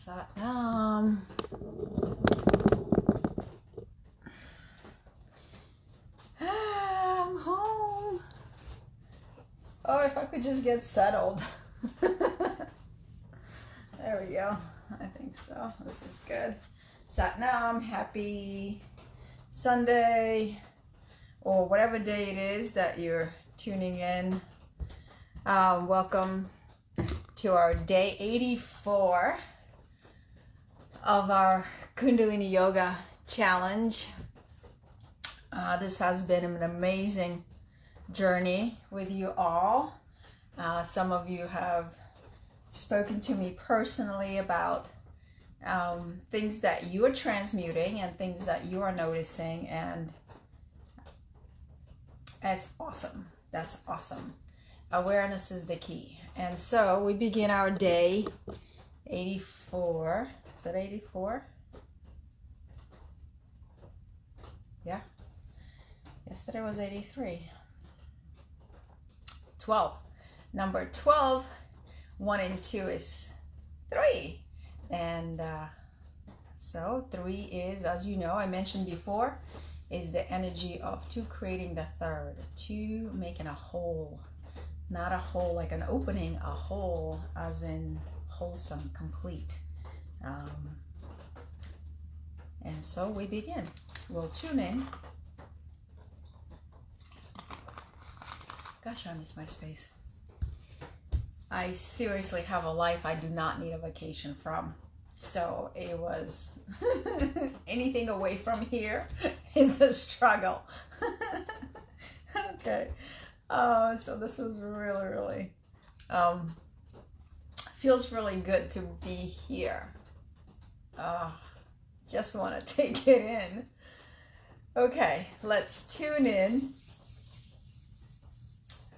Satnam. I'm home. Oh, if I could just get settled. There we go. I think so. This is good. Satnam. Happy Sunday, or whatever day it is that you're tuning in. Welcome to our day 84 of our Kundalini Yoga challenge. This has been an amazing journey with you all. Some of you have spoken to me personally about things that you are transmuting and things that you are noticing, and that's awesome. That's awesome. Awareness is the key. And so we begin our day 84. Is that 84? Yeah. Yesterday was 83. 12. Number 12, 1 and 2 is 3. And so 3 is, as you know, I mentioned before, is the energy of 2 creating the third, 2 making a whole. Not a whole like an opening, a whole as in wholesome, complete. And so we begin. We'll tune in. Gosh, I miss my space. I seriously have a life I do not need a vacation from. So it was anything away from here is a struggle. Okay. So this was really feels really good to be here. Just want to take it in. Okay, let's tune in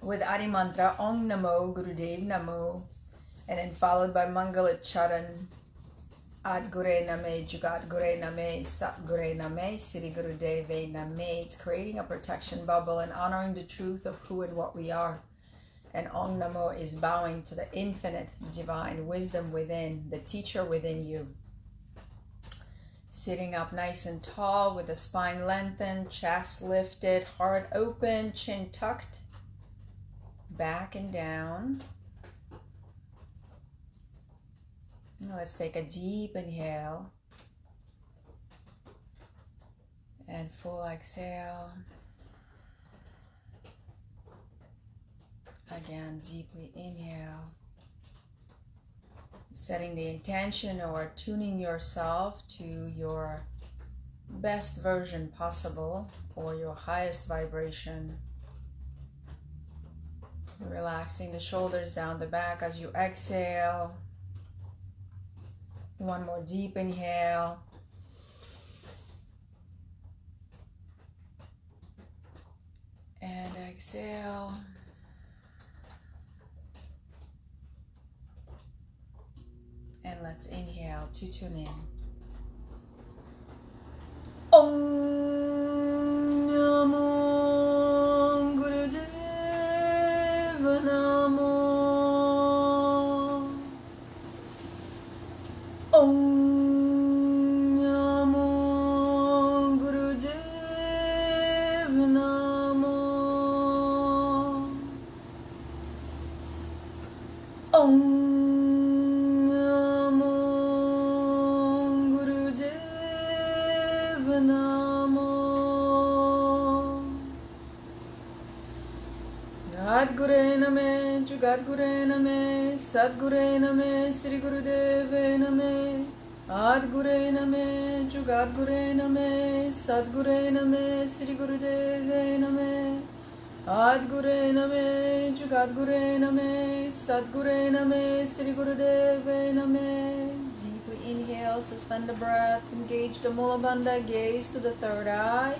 with Adi Mantra, Om Namo Gurudev Namo, and then followed by Mangala Charan, Ad Gure Name, Jugat Gure Name, Sat Gure Name, Sri Gurudeve Name. It's creating a protection bubble and honoring the truth of who and what we are. And Om Namo is bowing to the infinite divine wisdom within, the teacher within you. Sitting up nice and tall with the spine lengthened, chest lifted, heart open, chin tucked, back and down. Now let's take a deep inhale and full exhale. Again, deeply inhale. Setting the intention or tuning yourself to your best version possible or your highest vibration. Relaxing the shoulders down the back as you exhale. One more deep inhale. And exhale. And let's inhale to tune in. Om Namo Gurudeva Namo. Om Namo Gurudeva Namo. Om Gure Name, Jugat Gure Name, Sat Gure Name, Sri Gurudeve Name. Ad Gure Name, Jugat Gure Name, Sat Gure Name, Sri Gurudeve Name. Ad Gure Name, Jugat Gure Name, Sat Gure Name, Sri Gurudeve Name. Deeply inhale, suspend the breath, engage the Mula Bandha, gaze to the third eye.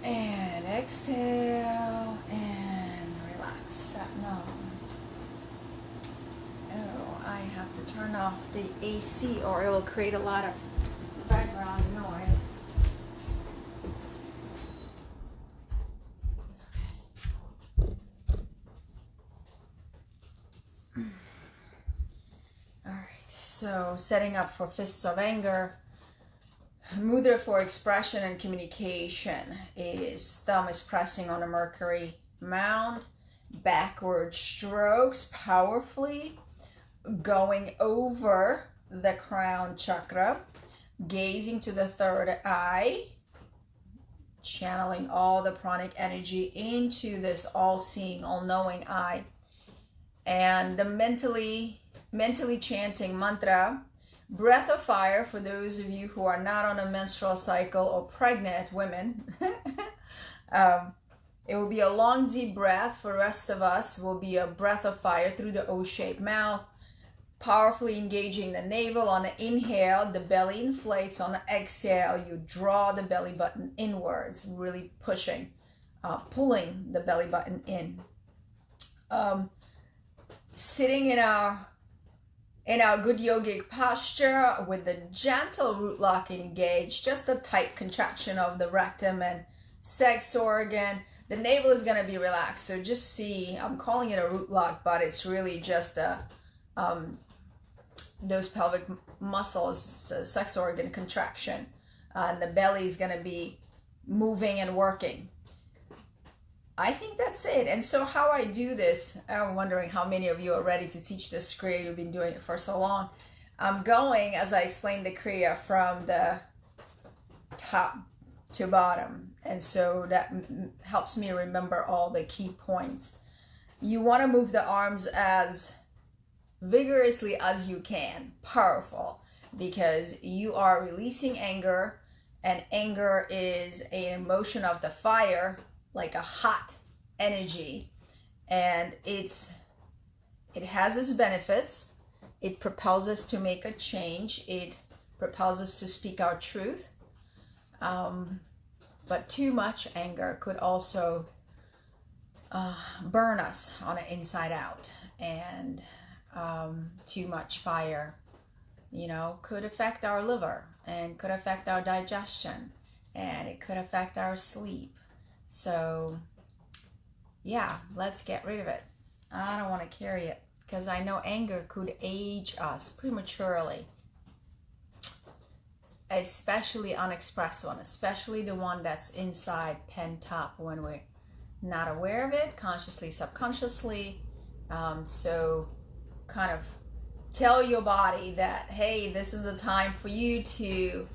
And exhale and relax. Satnam. Oh, I have to turn off the AC or it will create a lot of background noise. Okay. So setting up for fists of anger. Mudra for expression and communication is thumb is pressing on a Mercury mound. Backward strokes powerfully, going over the crown chakra, gazing to the third eye, channeling all the pranic energy into this all-seeing, all-knowing eye, and the mentally chanting mantra. Breath of fire for those of you who are not on a menstrual cycle or pregnant women. It will be a long deep breath. For the rest of us will be a breath of fire through the O-shaped mouth, powerfully engaging the navel. On the inhale, the belly inflates. On the exhale, you draw the belly button inwards, really pushing, pulling the belly button in. Sitting in our good yogic posture with the gentle root lock engaged, just a tight contraction of the rectum and sex organ. The navel is going to be relaxed. So just see, I'm calling it a root lock, but it's really just those pelvic muscles, the sex organ contraction. And the belly is going to be moving and working. I think that's it. And so how I do this, I'm wondering how many of you are ready to teach this Kriya. You've been doing it for so long. I'm going, as I explained the Kriya, from the top to bottom. And so that helps me remember all the key points. You want to move the arms as vigorously as you can, powerful, because you are releasing anger, and anger is an emotion of the fire, like a hot energy, and it has its benefits. It propels us to make a change. It propels us to speak our truth. But too much anger could also burn us on the inside out, and too much fire, could affect our liver, and could affect our digestion, and it could affect our sleep. So yeah, let's get rid of it. I don't want to carry it, because I know anger could age us prematurely, especially unexpressed one, especially the one that's inside, pent up, when we're not aware of it, consciously, subconsciously. So kind of tell your body that, hey, this is a time for you to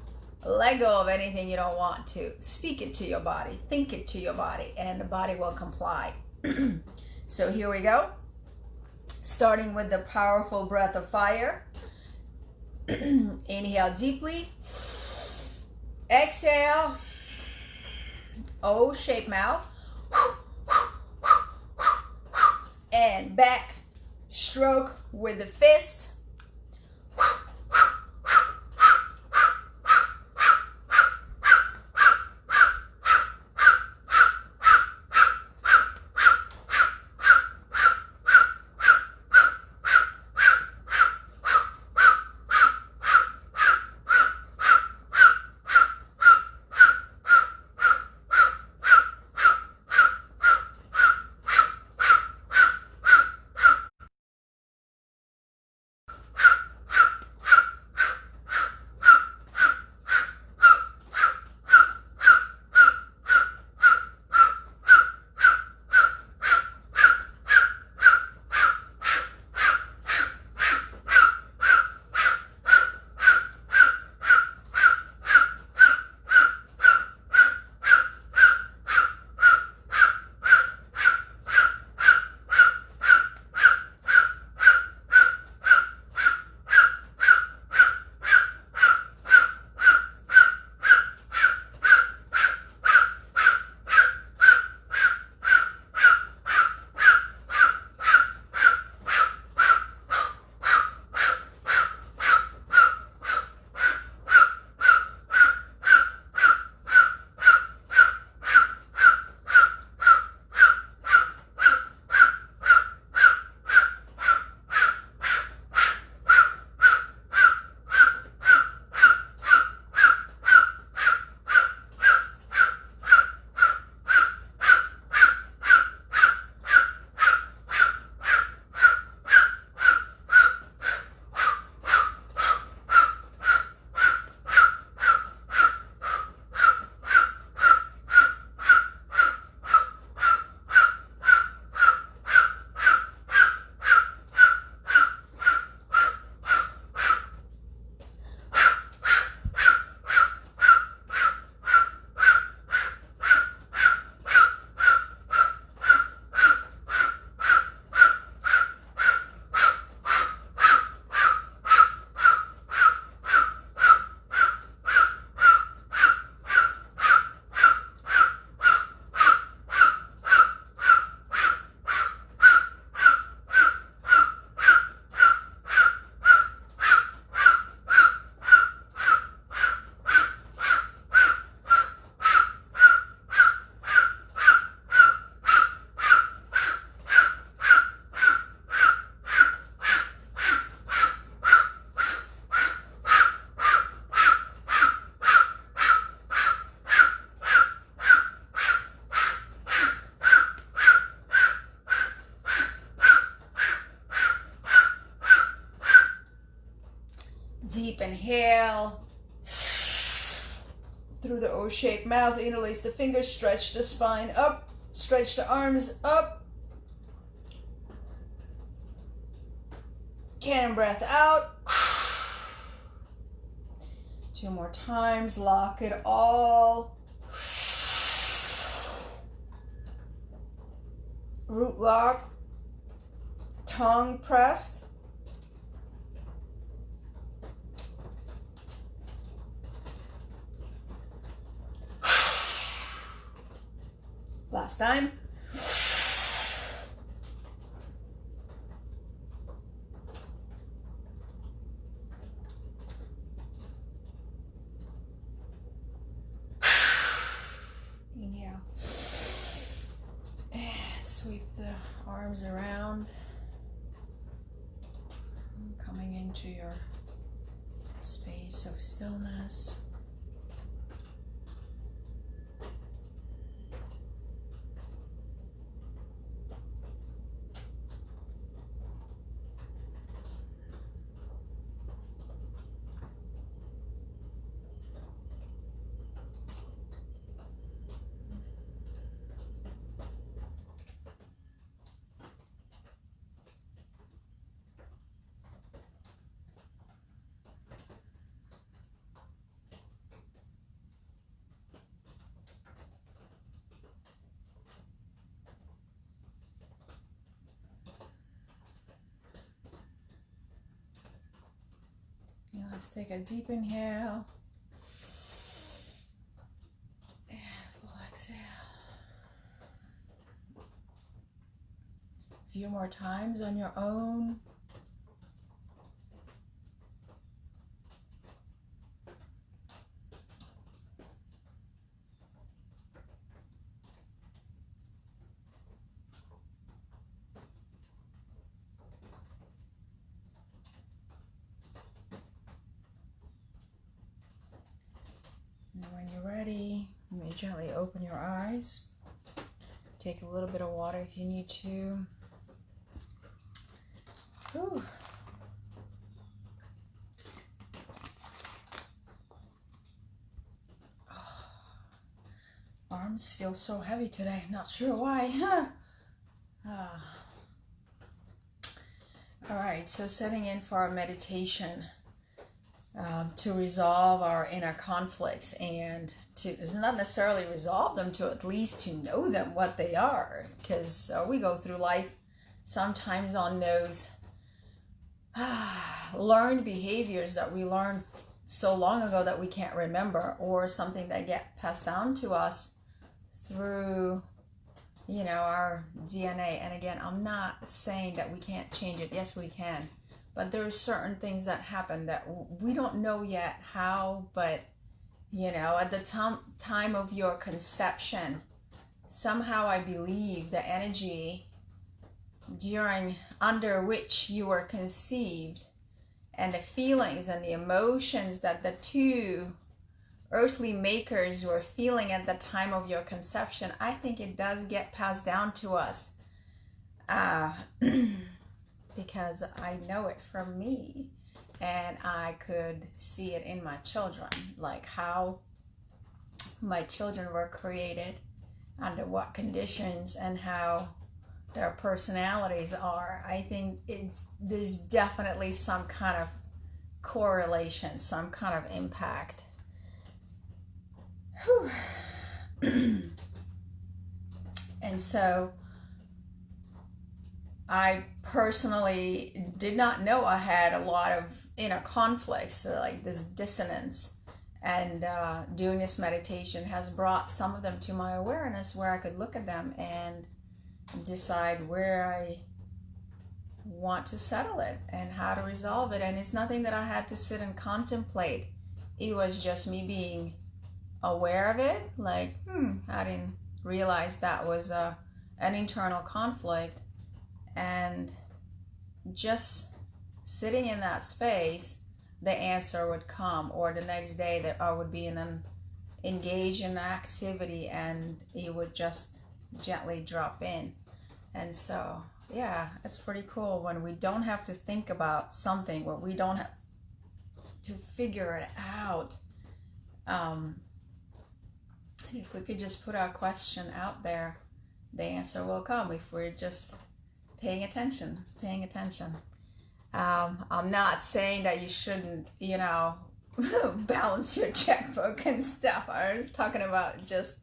let go of anything you don't want to. Speak it to your body, think it to your body, and the body will comply. So here we go. Starting with the powerful breath of fire. Inhale deeply. Exhale. O-shaped mouth. And back stroke with the fist. through the O-shaped mouth. Interlace the fingers, stretch the spine up, stretch the arms up. Cannon breath out. 2 more times, lock it all. Root lock, tongue pressed. Last time. Inhale. And sweep the arms around. Coming into your space of stillness. Now let's take a deep inhale and a full exhale. A few more times on your own. And when you're ready, you may gently open your eyes. Take a little bit of water if you need to. Whew. Oh, arms feel so heavy today. Not sure why. All right, so setting in for our meditation. To resolve our inner conflicts and to not necessarily resolve them, to at least to know them, what they are, because we go through life sometimes on those learned behaviors that we learned so long ago that we can't remember, or something that get passed down to us through our DNA. And again, I'm not saying that we can't change it. Yes, we can. But there are certain things that happen that we don't know yet how, but, at the time of your conception, somehow I believe the energy under which you were conceived, and the feelings and the emotions that the two earthly makers were feeling at the time of your conception, I think it does get passed down to us. Because I know it from me, and I could see it in my children, like how my children were created, under what conditions, and how their personalities are. I think there's definitely some kind of correlation, some kind of impact. And so I personally did not know I had a lot of inner conflicts, like this dissonance, and doing this meditation has brought some of them to my awareness, where I could look at them and decide where I want to settle it and how to resolve it. And it's nothing that I had to sit and contemplate. It was just me being aware of it, like, I didn't realize that was an internal conflict. And just sitting in that space, the answer would come, or the next day that I would be engaged in activity, and it would just gently drop in. And so, yeah, it's pretty cool when we don't have to think about something, where we don't have to figure it out. if we could just put our question out there, the answer will come if we're just paying attention. I'm not saying that you shouldn't, balance your checkbook and stuff. I was talking about just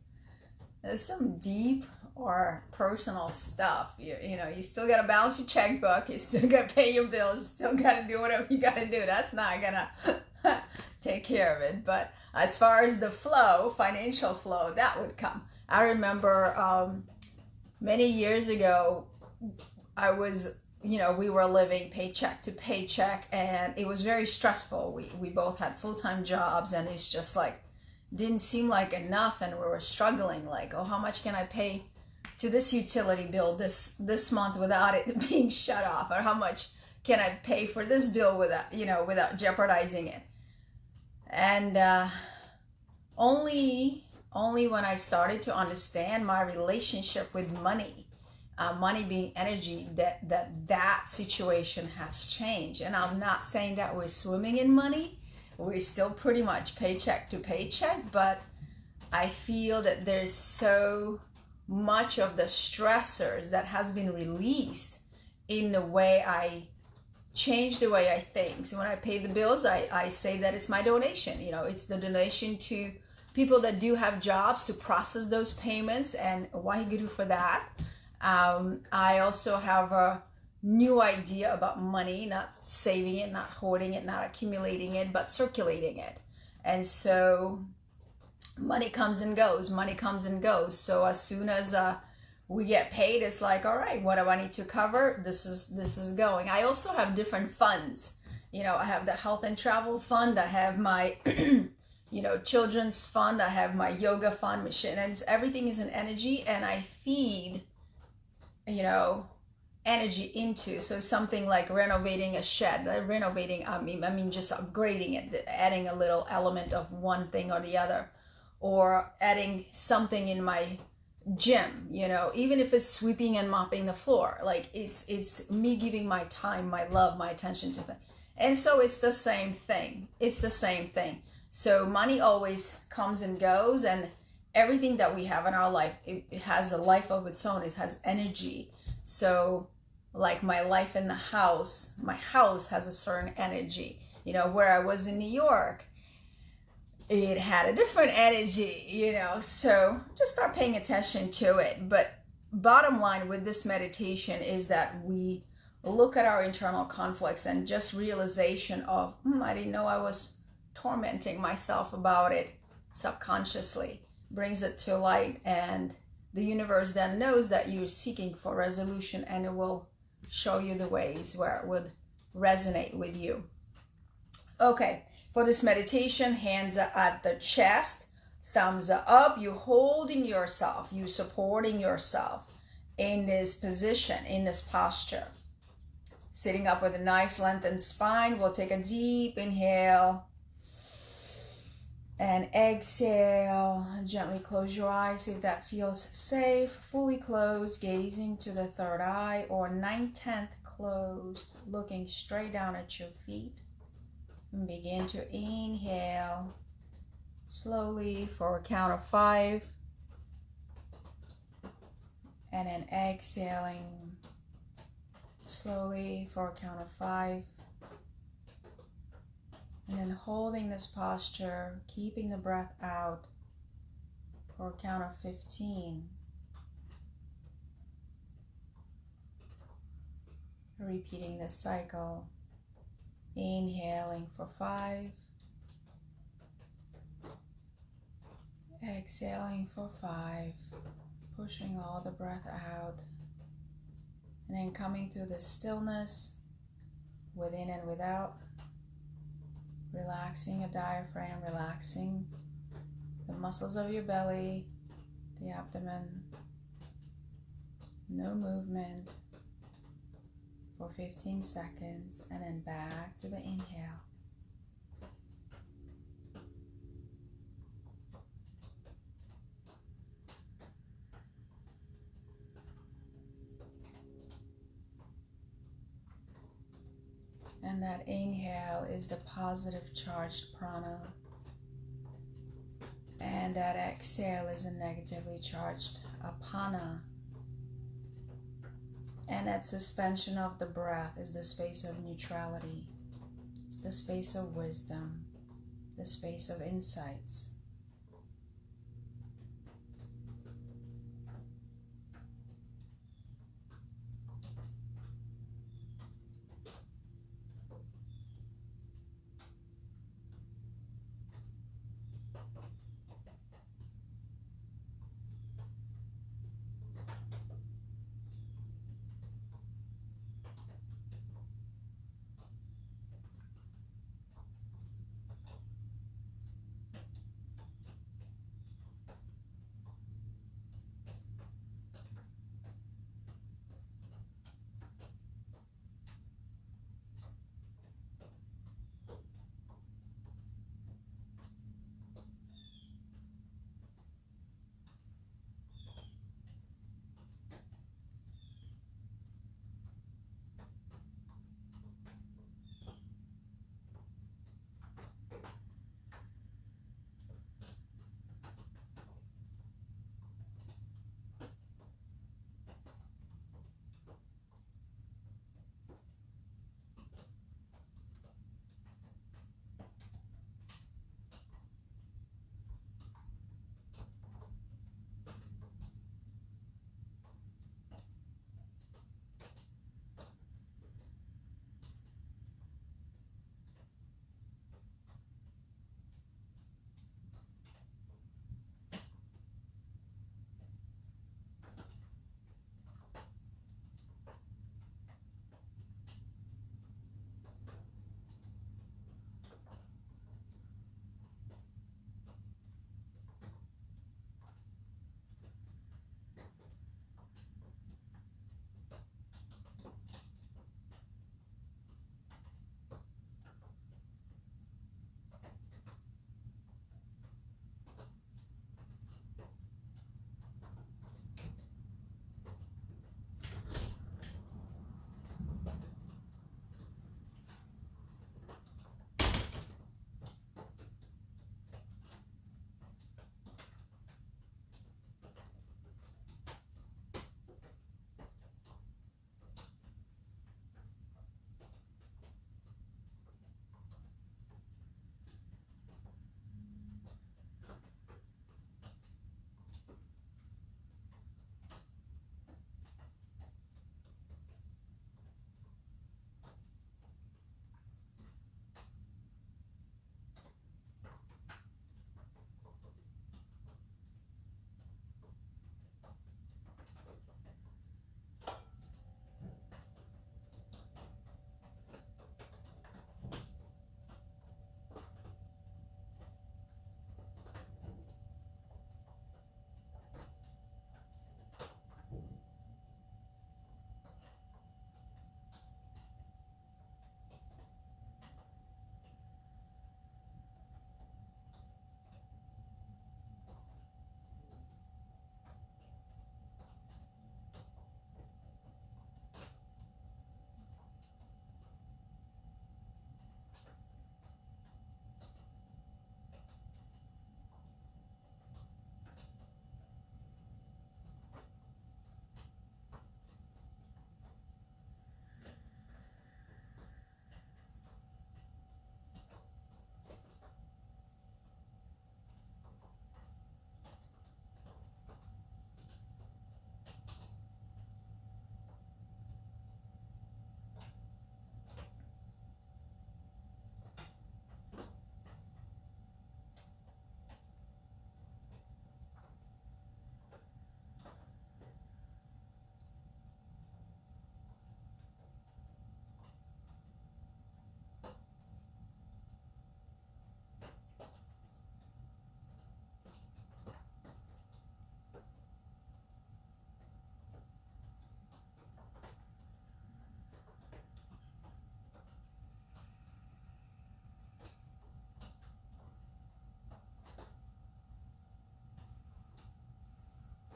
some deep or personal stuff. You still got to balance your checkbook. You still got to pay your bills. You still got to do whatever you got to do. That's not going to take care of it. But as far as the flow, financial flow, that would come. I remember many years ago, I was, we were living paycheck to paycheck, and it was very stressful. We both had full-time jobs, and it's just like, didn't seem like enough, and we were struggling, like, oh, how much can I pay to this utility bill this month without it being shut off, or how much can I pay for this bill without jeopardizing it. And only when I started to understand my relationship with money, money being energy, that situation has changed. And I'm not saying that we're swimming in money. We're still pretty much paycheck to paycheck, but I feel that there's so much of the stressors that has been released in the way I change the way I think. So when I pay the bills, I say that it's my donation. It's the donation to people that do have jobs to process those payments, and waheguru for that. I also have a new idea about money, not saving it, not hoarding it, not accumulating it, but circulating it. And so money comes and goes. So as soon as we get paid, it's like, all right, what do I need to cover? This is going. I also have different funds. I have the health and travel fund. I have my children's fund. I have my yoga fund, and everything is an energy, and I feed energy into. So something like renovating a shed, I mean just upgrading it, adding a little element of one thing or the other, or adding something in my gym, even if it's sweeping and mopping the floor, like it's me giving my time, my love, my attention to things. And so it's the same thing. So money always comes and goes, and everything that we have in our life, it has a life of its own. It has energy. So like my life in the house, my house has a certain energy. Where I was in New York, it had a different energy, so just start paying attention to it. But bottom line with this meditation is that we look at our internal conflicts, and just realization of, I didn't know I was tormenting myself about it subconsciously, brings it to light, and the universe then knows that you're seeking for resolution, and it will show you the ways where it would resonate with you. Okay, for this meditation, hands are at the chest, thumbs are up, you holding yourself, you supporting yourself in this position, in this posture. Sitting up with a nice lengthened spine, we'll take a deep inhale and exhale. Gently close your eyes if that feels safe. Fully closed, gazing to the third eye, or 9/10 closed, looking straight down at your feet. And begin to inhale slowly for a count of 5. And then exhaling slowly for a count of 5. And then holding this posture, keeping the breath out for a count of 15. Repeating this cycle. Inhaling for 5. Exhaling for 5. Pushing all the breath out. And then coming to the stillness within and without. Relaxing your diaphragm, relaxing the muscles of your belly, the abdomen. No movement for 15 seconds, and then back to the inhale. And that inhale is the positive charged prana. And And that exhale is a negatively charged apana. And that suspension of the breath is the space of neutrality. It's the space of wisdom, the space of insights.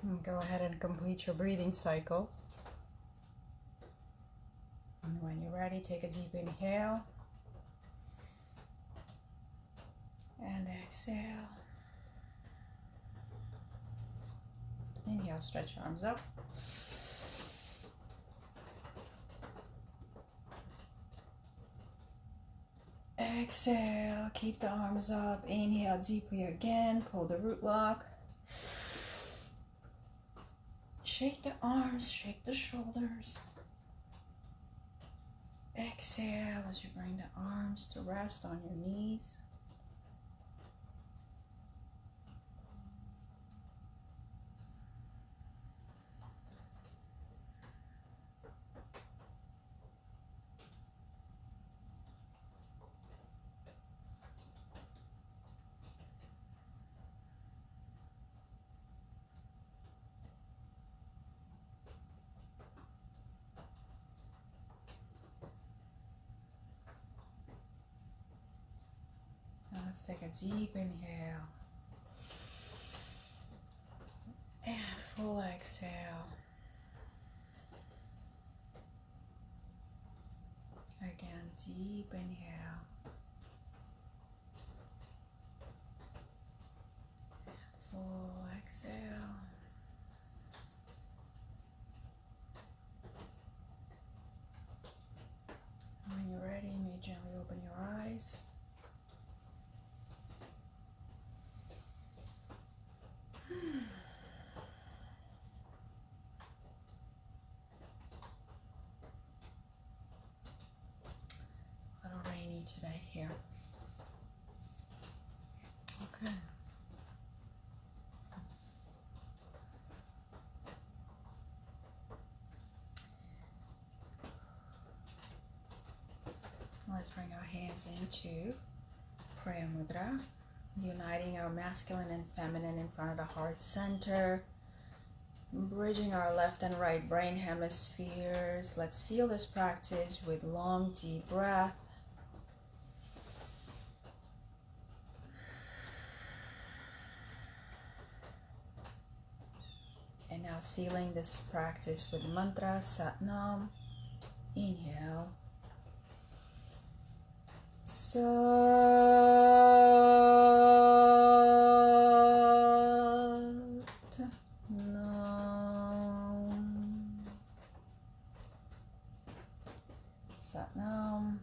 And go ahead and complete your breathing cycle. And when you're ready, take a deep inhale and exhale. Inhale, stretch your arms up. Exhale, keep the arms up. Inhale deeply again. Pull the root lock. Shake the arms, shake the shoulders. Exhale as you bring the arms to rest on your knees. Now let's take a deep inhale and full exhale. Again, deep inhale. Full exhale. When you're ready, you may gently open your eyes. A little rainy today here. Okay. Let's bring our hands into Prayer Mudra, uniting our masculine and feminine in front of the heart center, bridging our left and right brain hemispheres. Let's seal this practice with long, deep breath. And now sealing this practice with mantra Sat Nam. Inhale. Sat Nam. Sat Nam.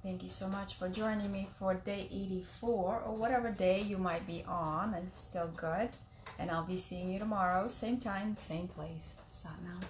Thank you so much for joining me for day 84, or whatever day you might be on. It's still good. And I'll be seeing you tomorrow, same time, same place. Sat Nam.